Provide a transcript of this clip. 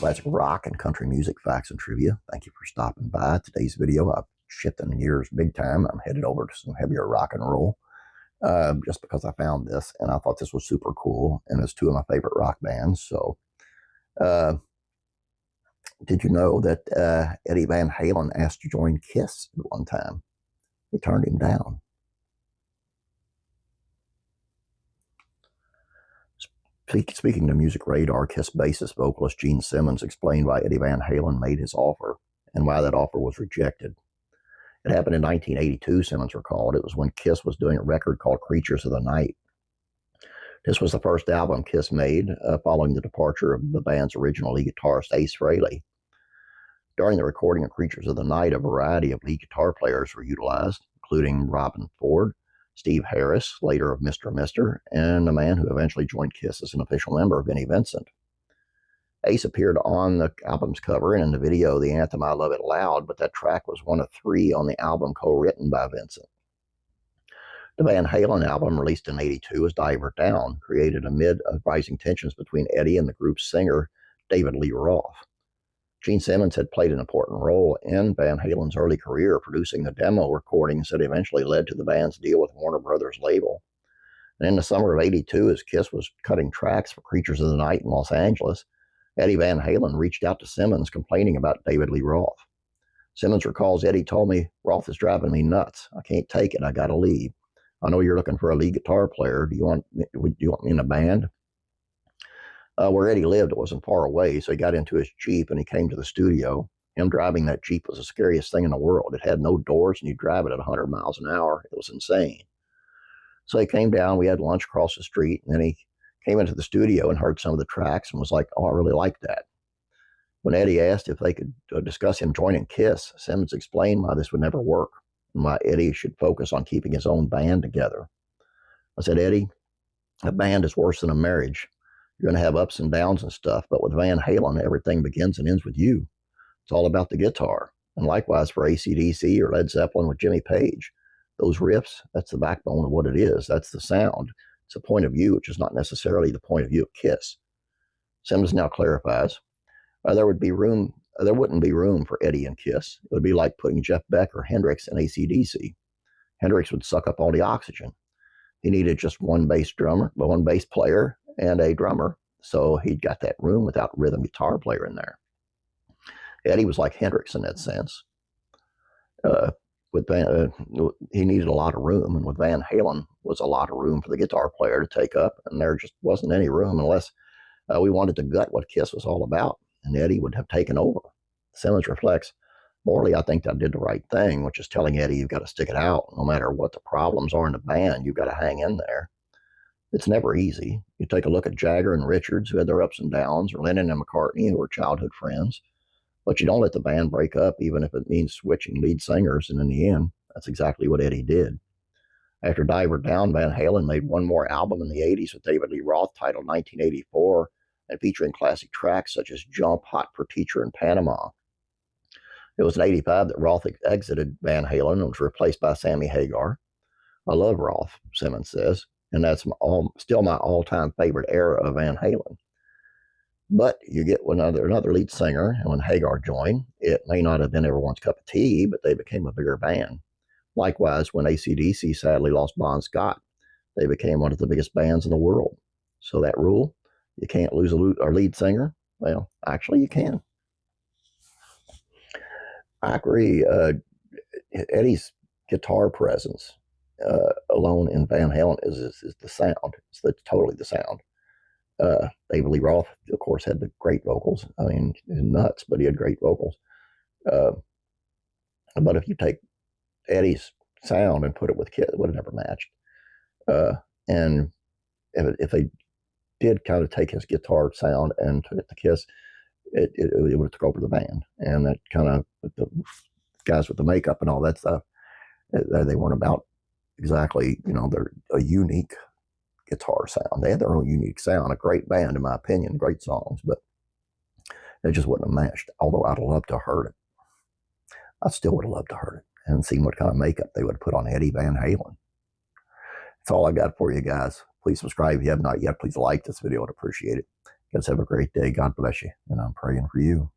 classic rock and country music facts and trivia. Thank you for stopping by. Today's video, I've shifted gears big time. I'm headed over to some heavier rock and roll just because I found this and I thought this was super cool, and it's two of my favorite rock bands. So did you know that Eddie Van Halen asked to join Kiss at one time? He turned him down. Speaking to Music Radar, Kiss bassist vocalist Gene Simmons explained why Eddie Van Halen made his offer and why that offer was rejected. It happened in 1982, Simmons recalled. It was when Kiss was doing a record called Creatures of the Night. This was the first album Kiss made following the departure of the band's original lead guitarist Ace Frehley. During the recording of Creatures of the Night, a variety of lead guitar players were utilized, including Robin Ford, Steve Harris, later of Mr. Mister, and a man who eventually joined Kiss as an official member, Vinnie Vincent. Ace appeared on the album's cover and in the video, the anthem I Love It Loud, but that track was one of three on the album co-written by Vincent. The Van Halen album, released in '82 as Diver Down, created amid rising tensions between Eddie and the group's singer, David Lee Roth. Gene Simmons had played an important role in Van Halen's early career, producing the demo recordings that eventually led to the band's deal with Warner Brothers label. And in the summer of '82, as Kiss was cutting tracks for Creatures of the Night in Los Angeles, Eddie Van Halen reached out to Simmons complaining about David Lee Roth. Simmons recalls, Eddie told me, Roth is driving me nuts. I can't take it. I got to leave. I know you're looking for a lead guitar player. Do you want me in a band? Where Eddie lived, it wasn't far away, so he got into his Jeep and he came to the studio. Him driving that Jeep was the scariest thing in the world. It had no doors and you drive it at 100 miles an hour. It was insane. So he came down, we had lunch across the street, and then he came into the studio and heard some of the tracks and was like, oh, I really like that. When Eddie asked if they could discuss him joining Kiss, Simmons explained why this would never work and why Eddie should focus on keeping his own band together. I said, Eddie, a band is worse than a marriage. You're going to have ups and downs and stuff, but with Van Halen, everything begins and ends with you. It's all about the guitar. And likewise for AC/DC or Led Zeppelin with Jimmy Page. Those riffs, that's the backbone of what it is. That's the sound. It's a point of view, which is not necessarily the point of view of Kiss. Simmons now clarifies, there wouldn't be room for Eddie and Kiss. It would be like putting Jeff Beck or Hendrix in AC/DC. Hendrix would suck up all the oxygen. He needed just one bass player, and a drummer, so he'd got that room without rhythm guitar player in there. Eddie was like Hendrix in that sense. He needed a lot of room, and with Van Halen was a lot of room for the guitar player to take up, and there just wasn't any room unless we wanted to gut what Kiss was all about, and Eddie would have taken over. Simmons reflects, morally, I think I did the right thing, which is telling Eddie you've got to stick it out. No matter what the problems are in the band, you've got to hang in there. It's never easy. You take a look at Jagger and Richards, who had their ups and downs, or Lennon and McCartney, who were childhood friends. But you don't let the band break up, even if it means switching lead singers. And in the end, that's exactly what Eddie did. After Diver Down, Van Halen made one more album in the '80s with David Lee Roth titled 1984, and featuring classic tracks such as Jump, Hot for Teacher, and Panama. It was in '85 that Roth exited Van Halen and was replaced by Sammy Hagar. I love Roth, Simmons says, and that's still my all-time favorite era of Van Halen. But you get another lead singer, and when Hagar joined, it may not have been everyone's cup of tea, but they became a bigger band. Likewise, when AC/DC sadly lost Bon Scott, they became one of the biggest bands in the world. So that rule, you can't lose a lead singer, well, actually you can. I agree. Eddie's guitar presence alone in Van Halen is the sound. It's totally the sound. David Lee Roth, of course, had the great vocals. I mean, nuts, but he had great vocals. But if you take Eddie's sound and put it with Kiss, it would have never matched. And if they did kind of take his guitar sound and took it to Kiss, it would have took over the band. And that kind of, with the guys with the makeup and all that stuff, they weren't about exactly, they're a unique guitar sound. They had their own unique sound, a great band in my opinion, great songs, but it just wouldn't have matched. Although I'd have loved to have heard it. I still would have loved to have heard it and seen what kind of makeup they would have put on Eddie Van Halen. That's all I got for you guys. Please subscribe if you have not yet. Please like this video. I'd appreciate it. Guys, have a great day. God bless you. And I'm praying for you.